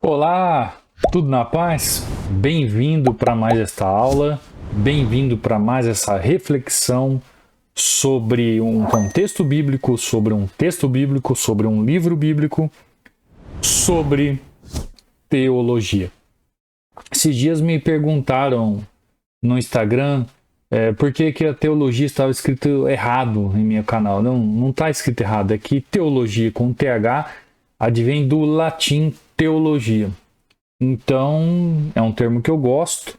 Olá, tudo na paz? Bem-vindo para mais esta aula, bem-vindo para mais essa reflexão sobre um contexto bíblico, sobre um texto bíblico, sobre um livro bíblico, sobre teologia. Esses dias me perguntaram no Instagram por que a teologia estava escrito errado em meu canal. Não está escrito errado, é que teologia com TH advém do latim teologia. Então, é um termo que eu gosto,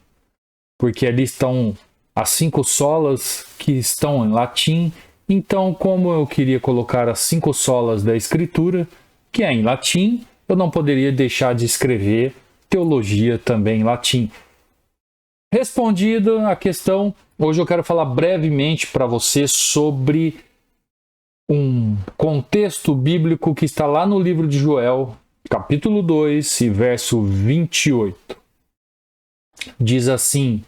porque ali estão as 5 solas que estão em latim. Então, como eu queria colocar as 5 solas da Escritura, que é em latim, eu não poderia deixar de escrever teologia também em latim. Respondida a questão, hoje eu quero falar brevemente para você sobre um contexto bíblico que está lá no livro de Joel, capítulo 2 e verso 28. Diz assim: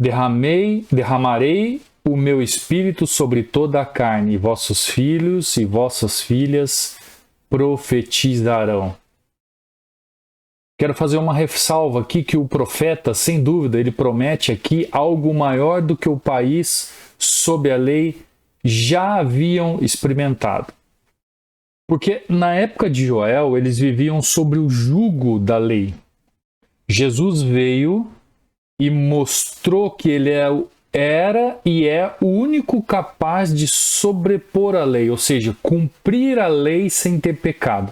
derramarei o meu espírito sobre toda a carne, e vossos filhos e vossas filhas profetizarão. Quero fazer uma ressalva aqui que o profeta, sem dúvida, ele promete aqui algo maior do que o país sob a lei já haviam experimentado. Porque na época de Joel, eles viviam sobre o jugo da lei. Jesus veio e mostrou que ele era e é o único capaz de sobrepor a lei, ou seja, cumprir a lei sem ter pecado.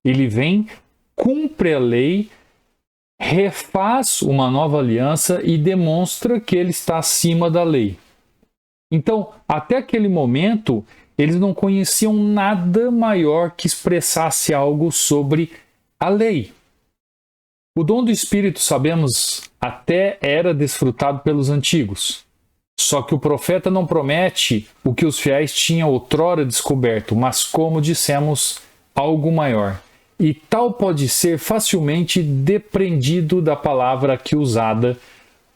Ele vem, cumpre a lei, refaz uma nova aliança e demonstra que ele está acima da lei. Então, até aquele momento, eles não conheciam nada maior que expressasse algo sobre a lei. O dom do Espírito, sabemos, até era desfrutado pelos antigos. Só que o profeta não promete o que os fiéis tinham outrora descoberto, mas, como dissemos, algo maior. E tal pode ser facilmente depreendido da palavra aqui usada,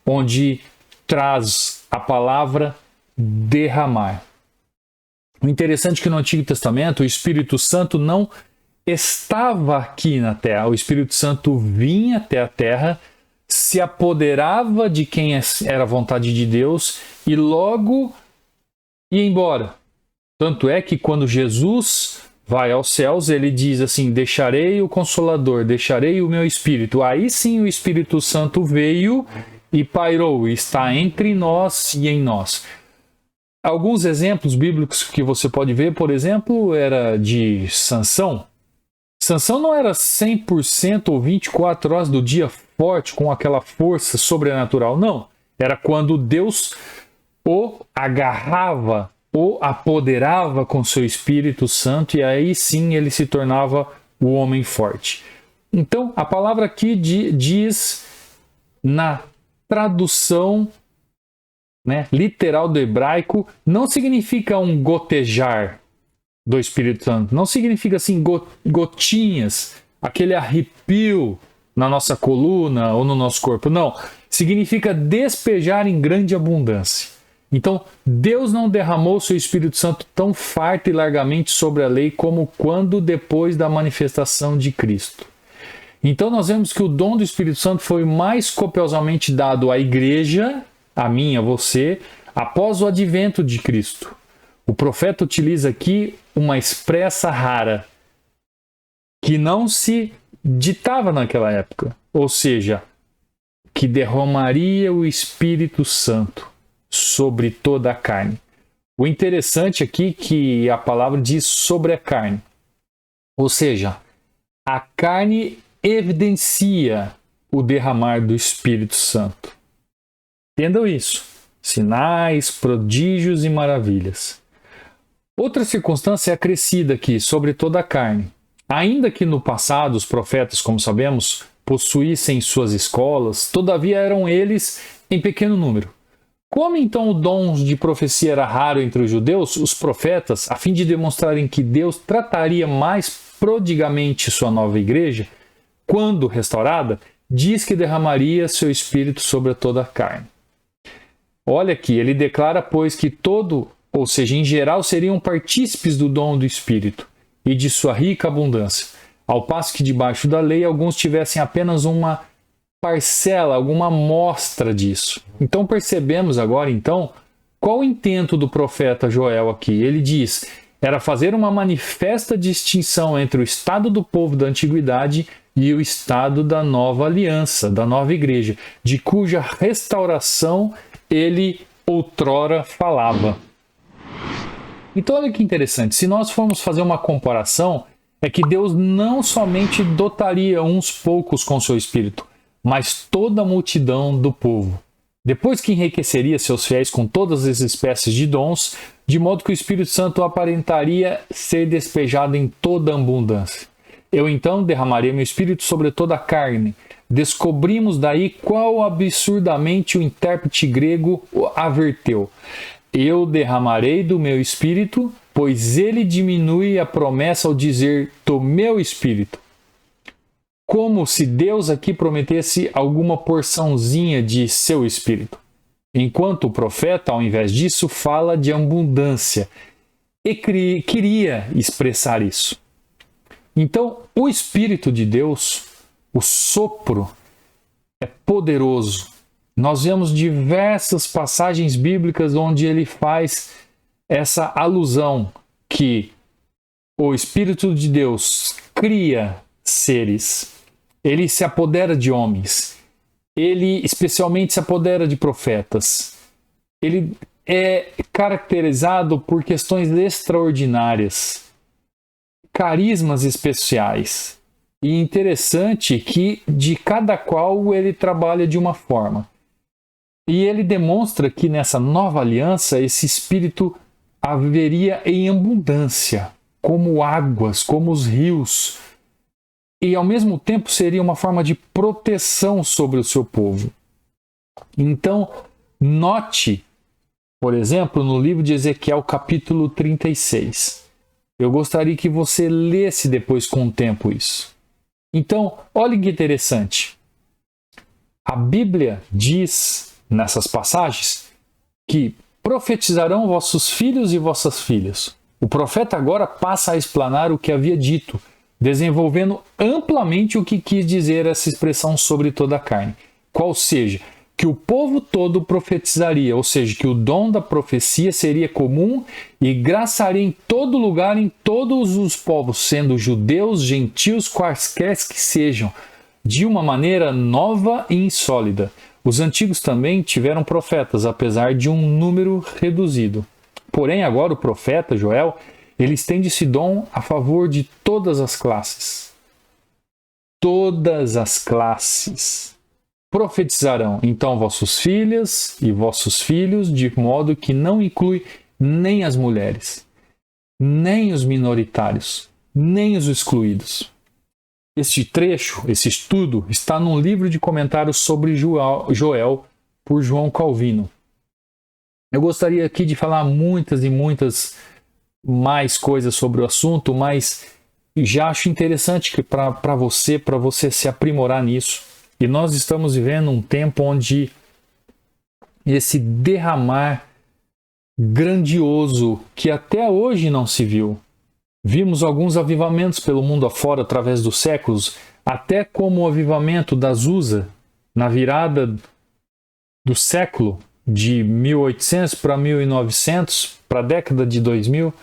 onde traz a palavra derramar. O interessante é que no Antigo Testamento o Espírito Santo não estava aqui na terra. O Espírito Santo vinha até a terra, se apoderava de quem era a vontade de Deus e logo ia embora. Tanto é que quando Jesus vai aos céus, ele diz assim: deixarei o Consolador, deixarei o meu Espírito. Aí sim o Espírito Santo veio e pairou, está entre nós e em nós. Alguns exemplos bíblicos que você pode ver, por exemplo, era de Sansão. Sansão não era 100% ou 24 horas do dia forte com aquela força sobrenatural, não. Era quando Deus o agarrava, o apoderava com seu Espírito Santo e aí sim ele se tornava o homem forte. Então, a palavra aqui diz na tradução literal do hebraico, não significa um gotejar do Espírito Santo, não significa assim gotinhas, aquele arrepio na nossa coluna ou no nosso corpo, não, significa despejar em grande abundância. Então, Deus não derramou seu Espírito Santo tão farto e largamente sobre a lei como quando depois da manifestação de Cristo. Então, nós vemos que o dom do Espírito Santo foi mais copiosamente dado à igreja, a mim, a você, após o advento de Cristo. O profeta utiliza aqui uma expressa rara, que não se ditava naquela época, ou seja, que derramaria o Espírito Santo sobre toda a carne. O interessante aqui é que a palavra diz sobre a carne, ou seja, a carne evidencia o derramar do Espírito Santo. Entendam isso. Sinais, prodígios e maravilhas. Outra circunstância é acrescida aqui, sobre toda a carne. Ainda que no passado os profetas, como sabemos, possuíssem suas escolas, todavia eram eles em pequeno número. Como então o dom de profecia era raro entre os judeus, os profetas, a fim de demonstrarem que Deus trataria mais prodigamente sua nova igreja, quando restaurada, diz que derramaria seu espírito sobre toda a carne. Olha aqui, ele declara, pois, que ou seja, em geral, seriam partícipes do dom do Espírito e de sua rica abundância. ao passo que debaixo da lei alguns tivessem apenas uma parcela, alguma amostra disso. Então percebemos agora, então, qual o intento do profeta Joel aqui. Ele diz, era fazer uma manifesta distinção entre o estado do povo da antiguidade e o estado da nova aliança, da nova igreja, de cuja restauração ele outrora falava. Então olha que interessante, se nós formos fazer uma comparação, é que Deus não somente dotaria uns poucos com seu espírito, mas toda a multidão do povo. Depois que enriqueceria seus fiéis com todas as espécies de dons, de modo que o Espírito Santo aparentaria ser despejado em toda abundância. Eu então derramarei meu espírito sobre toda a carne. Descobrimos daí qual absurdamente o intérprete grego averteu. Eu derramarei do meu espírito, pois ele diminui a promessa ao dizer do meu espírito. Como se Deus aqui prometesse alguma porçãozinha de seu espírito. Enquanto o profeta, ao invés disso, fala de abundância e queria expressar isso. Então, o Espírito de Deus, o sopro, é poderoso. Nós vemos diversas passagens bíblicas onde ele faz essa alusão que o Espírito de Deus cria seres, ele se apodera de homens, ele especialmente se apodera de profetas. Ele é caracterizado por questões extraordinárias, carismas especiais. E interessante que de cada qual ele trabalha de uma forma. E ele demonstra que nessa nova aliança esse espírito haveria em abundância, como águas, como os rios. E ao mesmo tempo seria uma forma de proteção sobre o seu povo. Então, note, por exemplo, no livro de Ezequiel, capítulo 36. Eu gostaria que você lesse depois com o tempo isso. Então, olha que interessante. A Bíblia diz, nessas passagens, que profetizarão vossos filhos e vossas filhas. O profeta agora passa a explanar o que havia dito, desenvolvendo amplamente o que quis dizer essa expressão sobre toda a carne. Qual seja, que o povo todo profetizaria, ou seja, que o dom da profecia seria comum e graçaria em todo lugar, em todos os povos, sendo judeus, gentios, quaisquer que sejam, de uma maneira nova e insólita. Os antigos também tiveram profetas, apesar de um número reduzido. Porém, agora o profeta Joel, ele estende esse dom a favor de todas as classes. Todas as classes. Profetizarão então vossas filhas e vossos filhos, de modo que não inclui nem as mulheres, nem os minoritários, nem os excluídos. Este trecho, esse estudo, está num livro de comentários sobre Joel, por João Calvino. Eu gostaria aqui de falar muitas e muitas mais coisas sobre o assunto, mas já acho interessante que para você se aprimorar nisso. E nós estamos vivendo um tempo onde esse derramar grandioso que até hoje não se viu. Vimos alguns avivamentos pelo mundo afora através dos séculos, até como o avivamento da Azusa, na virada do século de 1800 para 1900, para a década de 2000,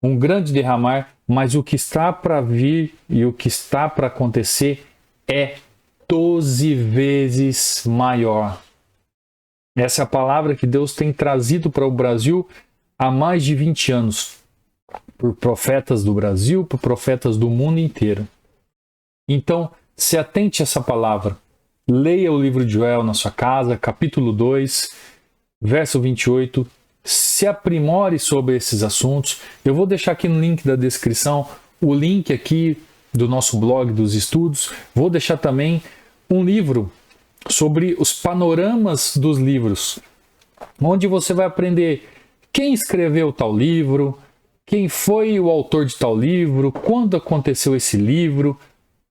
um grande derramar, mas o que está para vir e o que está para acontecer é 12 vezes maior. Essa é a palavra que Deus tem trazido para o Brasil há mais de 20 anos, por profetas do Brasil, por profetas do mundo inteiro. Então, se atente a essa palavra. Leia o livro de Joel na sua casa, capítulo 2, verso 28. Se aprimore sobre esses assuntos. Eu vou deixar aqui no link da descrição o link aqui do nosso blog dos estudos. Vou deixar também um livro sobre os panoramas dos livros, onde você vai aprender quem escreveu tal livro, quem foi o autor de tal livro, quando aconteceu esse livro,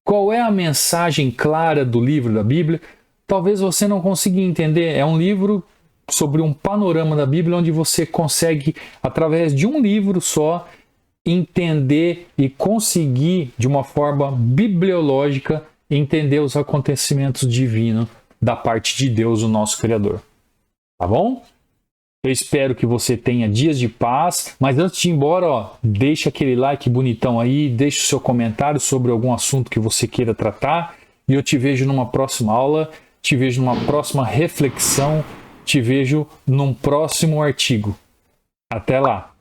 qual é a mensagem clara do livro da Bíblia. Talvez você não consiga entender. É um livro sobre um panorama da Bíblia, onde você consegue, através de um livro só, entender e conseguir, de uma forma bibliológica, entender os acontecimentos divinos da parte de Deus, o nosso Criador. Tá bom? Eu espero que você tenha dias de paz, mas antes de ir embora, ó, deixa aquele like bonitão aí, deixa o seu comentário sobre algum assunto que você queira tratar, e eu te vejo numa próxima aula, te vejo numa próxima reflexão, te vejo num próximo artigo. Até lá!